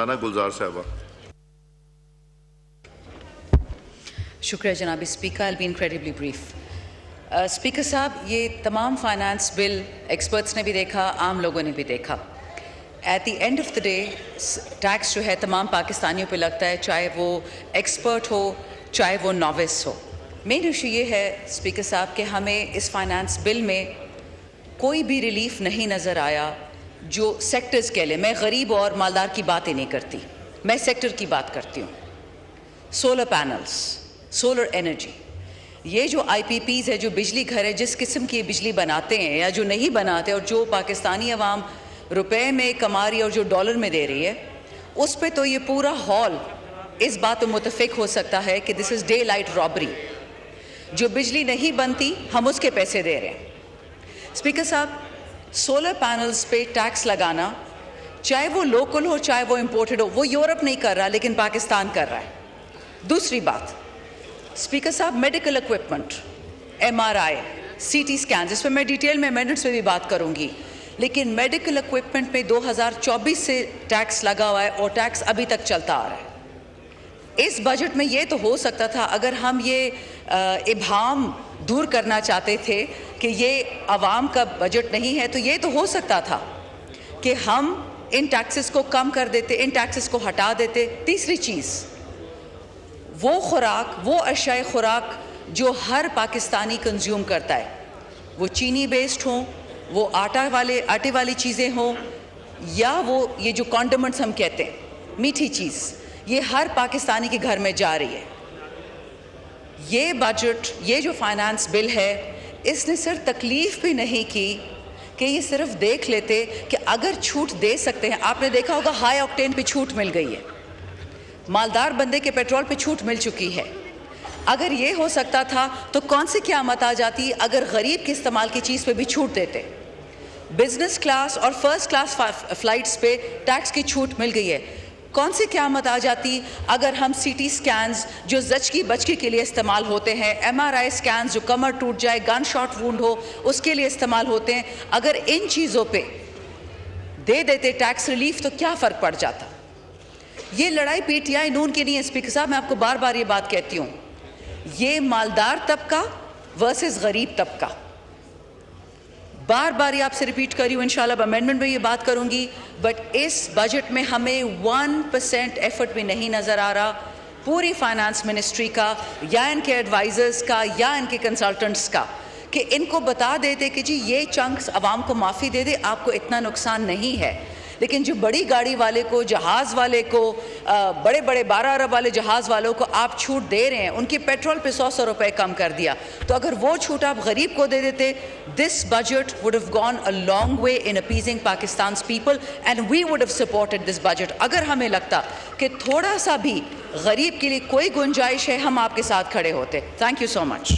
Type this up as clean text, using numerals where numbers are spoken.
राना गुलजार साहबा। शुक्रिया जनाब speaker. I will be incredibly brief. Speaker साहब, ये तमाम फाइनेंस बिल एक्सपर्ट्स ने भी देखा, आम लोगों ने भी देखा। At the end of the day tax जो है तमाम पाकिस्तानियों पे लगता है, चाहे वो एक्सपर्ट हो चाहे वो नॉविस हो। मेन इशू ये है स्पीकर साहब कि हमें इस फाइनेंस बिल में कोई भी रिलीफ नहीं नज़र आया जो सेक्टर्स के लिए। मैं गरीब और मालदार की बात ही नहीं करती, मैं सेक्टर की बात करती हूँ। सोलर पैनल्स, सोलर एनर्जी, ये जो IPPs है, जो बिजली घर है, जिस किस्म की बिजली बनाते हैं या जो नहीं बनाते, और जो पाकिस्तानी अवाम रुपए में कमा रही है और जो डॉलर में दे रही है, उस पे तो ये पूरा हॉल इस बात पर मुतफिक हो सकता है कि this is day light robbery. जो बिजली नहीं बनती हम उसके पैसे दे रहे हैं। स्पीकर साहब, सोलर पैनल्स पे टैक्स लगाना, चाहे वो लोकल हो चाहे वो इम्पोर्टेड हो, वो यूरोप नहीं कर रहा लेकिन पाकिस्तान कर रहा है। दूसरी बात स्पीकर साहब, medical equipment, MRI, CT scan, इस पर मैं डिटेल में अमेंडमेंट्स में भी बात करूंगी, लेकिन मेडिकल इक्विपमेंट पे 2024 से टैक्स लगा हुआ है और टैक्स अभी तक चलता आ रहा है। इस बजट में ये तो हो सकता था, अगर हम ये इब्हाम दूर करना चाहते थे कि ये आवाम का बजट नहीं है, तो ये तो हो सकता था कि हम इन टैक्सेस को कम कर देते, इन टैक्सेस को हटा देते। तीसरी चीज़, वो खुराक, वो अशाए खुराक जो हर पाकिस्तानी कंज्यूम करता है, वो चीनी बेस्ड हो, वो आटे वाली चीज़ें हों, या वो ये जो कॉन्डिमेंट्स हम कहते हैं, मीठी चीज़, ये हर पाकिस्तानी के घर में जा रही है। ये बजट, ये जो फाइनेंस बिल है, इसने सिर्फ तकलीफ भी नहीं की कि ये सिर्फ देख लेते कि अगर छूट दे सकते हैं। आपने देखा होगा हाई ऑक्टेन पे छूट मिल गई है, मालदार बंदे के पेट्रोल पे छूट मिल चुकी है। अगर ये हो सकता था तो कौन सी क़यामत आ जाती अगर गरीब के इस्तेमाल की चीज़ पे भी छूट देते। बिजनेस क्लास और फर्स्ट क्लास फ़्लाइट्स पे टैक्स की छूट मिल गई है। कौन सी क़यामत आ जाती अगर हम CT स्कैन्स जो जचकी बचकी के लिए इस्तेमाल होते हैं, MRI स्कैन्स जो कमर टूट जाए, गन शॉट वुंड हो, उसके लिए इस्तेमाल होते हैं, अगर इन चीज़ों पे दे देते टैक्स रिलीफ तो क्या फ़र्क पड़ जाता। ये लड़ाई PTI नून की नहीं है स्पीकर साहब, मैं आपको बार बार ये बात कहती हूँ। ये मालदार तबका वर्सेस गरीब तबका, बार बार ये आपसे रिपीट कर रही हूँ, इंशाल्लाह अमेंडमेंट में ये बात करूँगी। बट इस बजट में हमें 1% एफर्ट भी नहीं नज़र आ रहा पूरी फाइनेंस मिनिस्ट्री का या इनके एडवाइज़र्स का या इनके कंसल्टेंट्स का, कि इनको बता देते कि जी ये चंक्स आवाम को माफ़ी दे दे, आपको इतना नुकसान नहीं है। लेकिन जो बड़ी गाड़ी वाले को, जहाज़ वाले को, बड़े बड़े 12 अरब वाले जहाज़ वालों को आप छूट दे रहे हैं, उनके पेट्रोल पे 100 रुपए कम कर दिया, तो अगर वो छूट आप गरीब को दे देते, this budget would have gone a long way in appeasing Pakistan's people and we would have supported this budget. अगर हमें लगता कि थोड़ा सा भी गरीब के लिए कोई गुंजाइश है, हम आपके साथ खड़े होते। Thank you so much.